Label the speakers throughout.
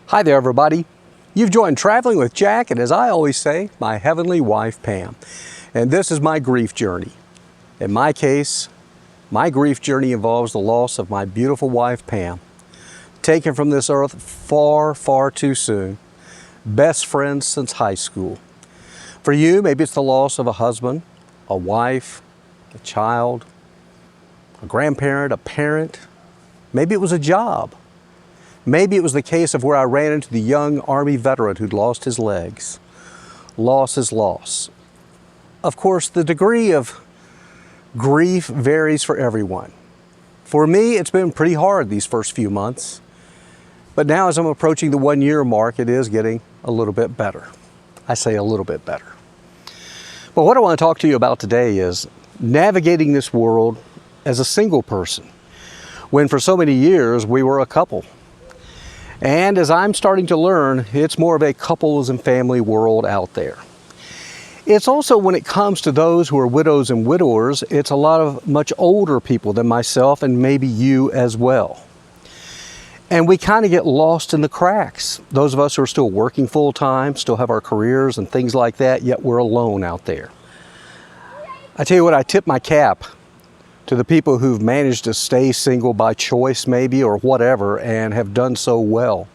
Speaker 1: Hi there, everybody. You've joined Traveling with Jack, and as I always say, my heavenly wife, Pam. And this is my grief journey. In my case, my grief journey involves the loss of my beautiful wife, Pam, taken from this earth far, far too soon. Best friends since high school. For you, maybe it's the loss of a husband, a wife, a child, a grandparent, a parent. Maybe it was a job. Maybe it was the case of where I ran into the young Army veteran who'd lost his legs. Loss is loss. Of course, the degree of grief varies for everyone. For me, it's been pretty hard these first few months. But now as I'm approaching the 1-year mark, it is getting a little bit better. I say a little bit better. But what I want to talk to you about today is navigating this world as a single person, when for so many years we were a couple. And as I'm starting to learn, it's more of a couples and family world out there. It's also, when it comes to those who are widows and widowers, it's a lot of much older people than myself and maybe you as well. And we kind of get lost in the cracks. Those of us who are still working full time, still have our careers and things like that, yet we're alone out there. I tell you what, I tip my cap to the people who've managed to stay single by choice maybe or whatever and have done so well.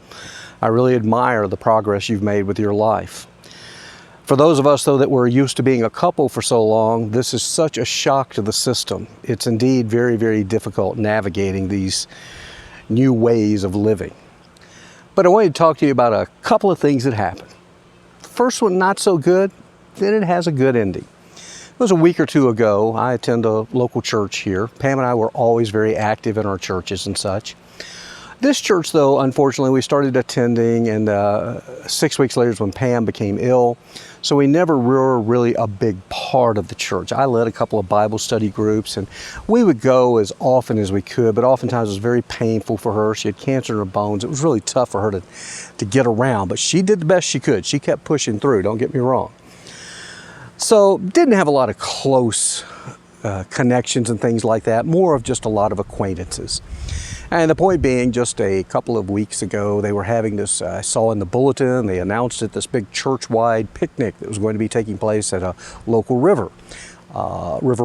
Speaker 1: I really admire the progress you've made with your life. For those of us though that were used to being a couple for so long, this is such a shock to the system. It's indeed very, very difficult navigating these new ways of living. But I wanted to talk to you about a couple of things that happened. The first one, not so good, then it has a good ending. It was a week or two ago. I attend a local church here. Pam and I were always very active in our churches and such. This church, though, unfortunately, we started attending, and 6 weeks later is when Pam became ill. So we never were really a big part of the church. I led a couple of Bible study groups, and we would go as often as we could, but oftentimes it was very painful for her. She had cancer in her bones. It was really tough for her to get around, but she did the best she could. She kept pushing through, don't get me wrong. So didn't have a lot of close connections and things like that, more of just a lot of acquaintances. And the point being, just a couple of weeks ago, they were having this, I saw in the bulletin, they announced it, this big church-wide picnic that was going to be taking place at a local river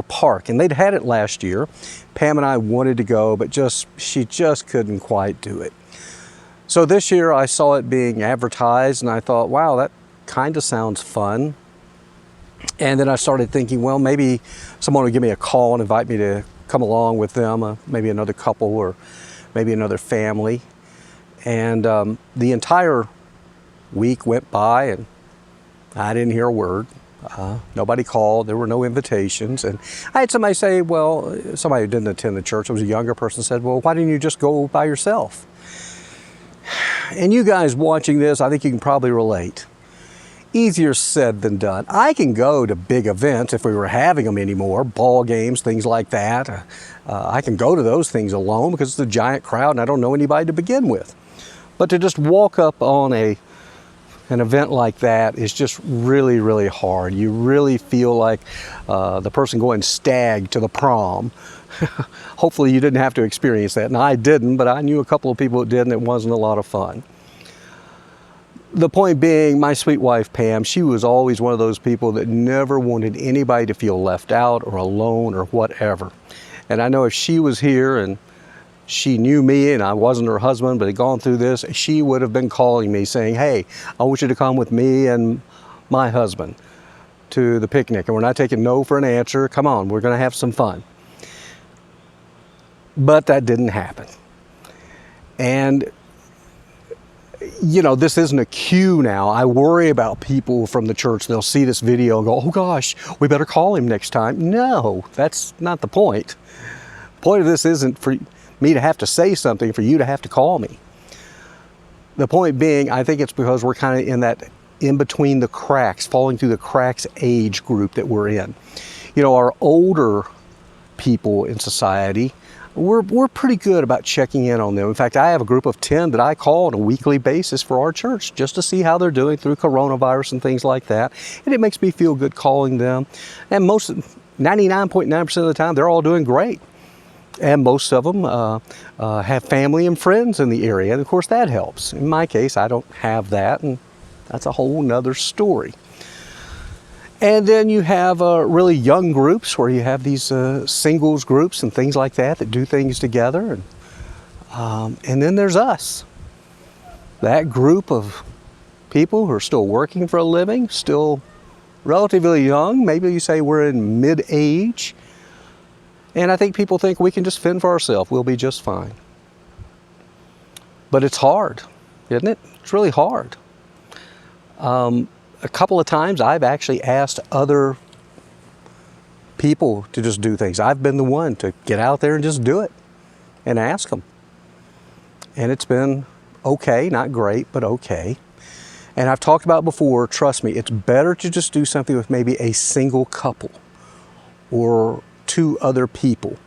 Speaker 1: park. And they'd had it last year. Pam and I wanted to go, but she just couldn't quite do it. So this year I saw it being advertised and I thought, wow, that kind of sounds fun. And then I started thinking, well, maybe someone would give me a call and invite me to come along with them, maybe another couple or maybe another family. And the entire week went by and I didn't hear a word. Nobody called. There were no invitations. And I had somebody say, well, somebody who didn't attend the church, it was a younger person, said, well, why didn't you just go by yourself? And you guys watching this, I think you can probably relate. Easier said than done. I can go to big events if we were having them anymore, ball games, things like that. I can go to those things alone because it's a giant crowd and I don't know anybody to begin with. But to just walk up on an event like that is just really, really hard. You really feel like the person going stag to the prom. Hopefully you didn't have to experience that. And I didn't, but I knew a couple of people that did and it wasn't a lot of fun. The point being, my sweet wife, Pam, she was always one of those people that never wanted anybody to feel left out or alone or whatever. And I know if she was here and she knew me and I wasn't her husband but had gone through this, she would have been calling me saying, hey, I want you to come with me and my husband to the picnic. And we're not taking no for an answer. Come on, we're going to have some fun. But that didn't happen. And you know, this isn't a cue now. I worry about people from the church. They'll see this video and go, oh gosh, we better call him next time. No, that's not the point. The point of this isn't for me to have to say something, for you to have to call me. The point being, I think it's because we're kind of in that in between the cracks, falling through the cracks age group that we're in. You know, our older people in society, we're pretty good about checking in on them. In fact, I have a group of 10 that I call on a weekly basis for our church just to see how they're doing through coronavirus and things like that. And it makes me feel good calling them. And 99.9% of the time, they're all doing great. And most of them have family and friends in the area, and of course that helps. In my case, I don't have that, and that's a whole nother story. And then you have really young groups where you have these singles groups and things like that that do things together. And then there's us, that group of people who are still working for a living, still relatively young. Maybe you say we're in mid-age. And I think people think we can just fend for ourselves. We'll be just fine. But it's hard, isn't it? It's really hard. A couple of times I've actually asked other people to just do things. I've been the one to get out there and just do it and ask them. And it's been okay, not great, but okay. And I've talked about before, trust me, it's better to just do something with maybe a single couple or two other people.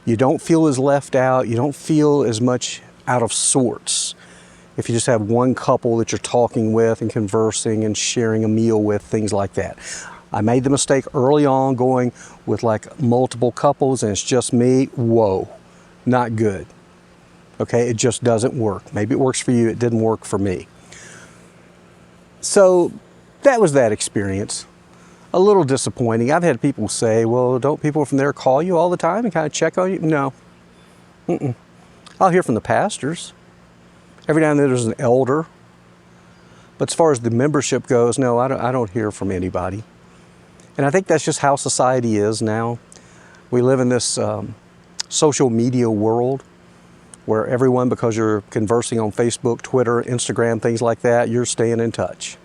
Speaker 1: You don't feel as left out, you don't feel as much out of sorts if you just have one couple that you're talking with and conversing and sharing a meal with, things like that. I made the mistake early on going with like multiple couples and it's just me. Whoa, not good. Okay, it just doesn't work. Maybe it works for you, it didn't work for me. So that was that experience. A little disappointing. I've had people say, well, don't people from there call you all the time and kind of check on you? No. I'll hear from the pastors. Every now and then there's an elder. But as far as the membership goes, no, I don't hear from anybody. And I think that's just how society is now. We live in this social media world where everyone, because you're conversing on Facebook, Twitter, Instagram, things like that, you're staying in touch.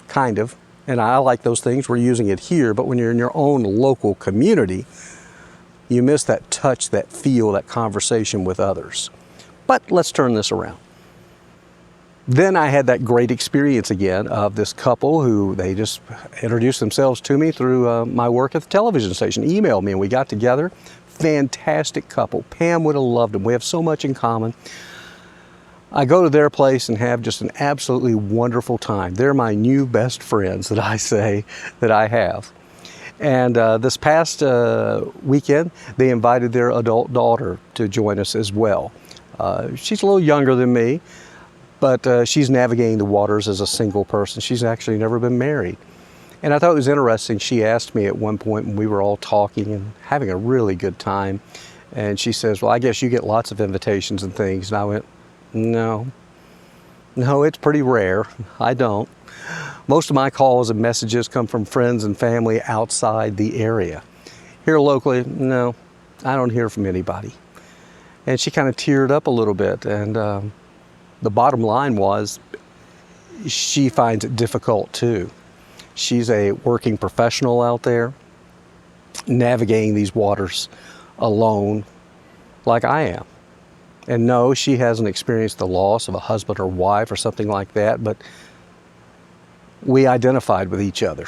Speaker 1: Kind of. And I like those things. We're using it here. But when you're in your own local community, you miss that touch, that feel, that conversation with others. But let's turn this around. Then I had that great experience again of this couple who they just introduced themselves to me through my work at the television station, emailed me, and we got together. Fantastic couple. Pam would have loved them. We have so much in common. I go to their place and have just an absolutely wonderful time. They're my new best friends that I say that I have. And this past weekend, they invited their adult daughter to join us as well. She's a little younger than me, but she's navigating the waters as a single person. She's actually never been married. And I thought it was interesting. She asked me at one point when we were all talking and having a really good time. And she says, well, I guess you get lots of invitations and things. And I went, no, it's pretty rare. I don't. Most of my calls and messages come from friends and family outside the area. Here locally, no, I don't hear from anybody. And she kind of teared up a little bit. And the bottom line was she finds it difficult too. She's a working professional out there, navigating these waters alone like I am. And no, she hasn't experienced the loss of a husband or wife or something like that, but we identified with each other.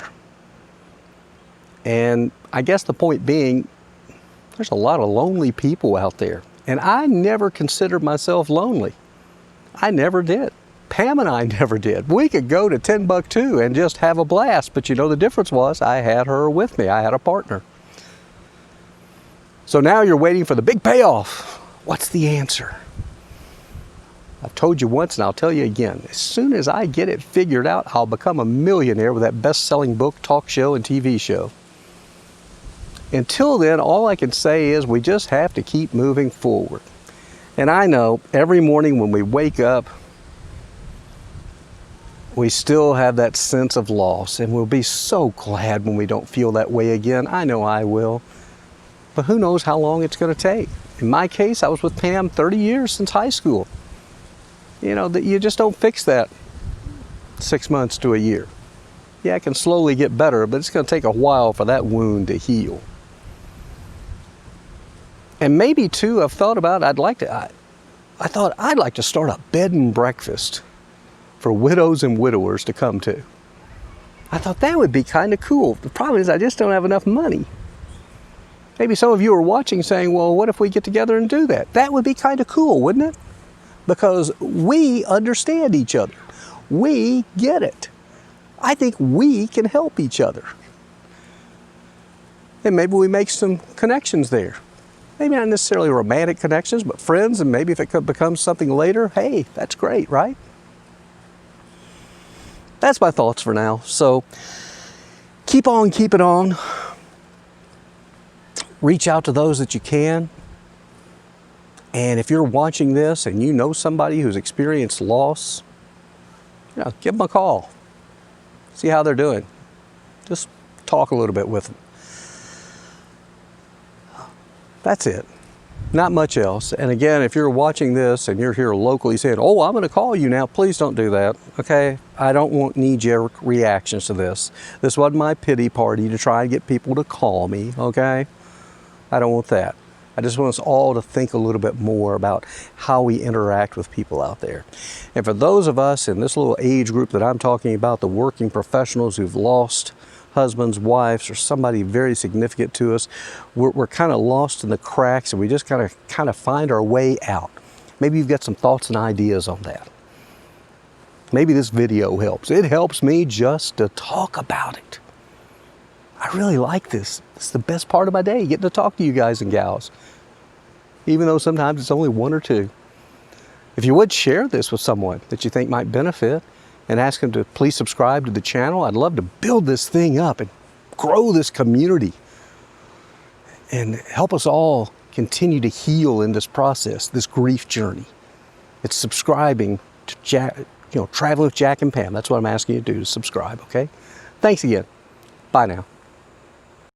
Speaker 1: And I guess the point being, there's a lot of lonely people out there. And I never considered myself lonely. I never did. Pam and I never did. We could go to Timbuktu and just have a blast, but you know the difference was I had her with me. I had a partner. So now you're waiting for the big payoff. What's the answer? I've told you once and I'll tell you again. As soon as I get it figured out, I'll become a millionaire with that best-selling book, talk show, and TV show. Until then, all I can say is we just have to keep moving forward. And I know every morning when we wake up, we still have that sense of loss, and we'll be so glad when we don't feel that way again. I know I will. But who knows how long it's going to take. In my case, I was with Pam 30 years since high school. You know, that you just don't fix that 6 months to a year. Yeah, it can slowly get better, but it's going to take a while for that wound to heal. And maybe too, I've thought about, I thought I'd like to start a bed and breakfast for widows and widowers to come to. I thought that would be kind of cool. The problem is I just don't have enough money. Maybe some of you are watching saying, well, what if we get together and do that? That would be kind of cool, wouldn't it? Because we understand each other. We get it. I think we can help each other. and maybe we make some connections there. Maybe not necessarily romantic connections, but friends, and maybe if it could become something later, hey, that's great, right? That's my thoughts for now. So keep on keeping on. Reach out to those that you can. And if you're watching this and you know somebody who's experienced loss, give them a call. See how they're doing. Just talk a little bit with them. That's it. Not much else. And again, if you're watching this and you're here locally saying, oh, I'm going to call you now, please don't do that, okay? I don't want knee-jerk reactions to this. This wasn't my pity party to try and get people to call me, okay? I don't want that. I just want us all to think a little bit more about how we interact with people out there. And for those of us in this little age group that I'm talking about, the working professionals who've lost husbands, wives, or somebody very significant to us, we're kind of lost in the cracks and we just kind of find our way out. Maybe you've got some thoughts and ideas on that. Maybe this video helps. It helps me just to talk about it. I really like this. It's the best part of my day, getting to talk to you guys and gals. Even though sometimes it's only one or two. If you would share this with someone that you think might benefit and ask them to please subscribe to the channel, I'd love to build this thing up and grow this community and help us all continue to heal in this process, this grief journey. It's subscribing to Traveling with Jack and Pam. That's what I'm asking you to do, to subscribe, okay? Thanks again. Bye now.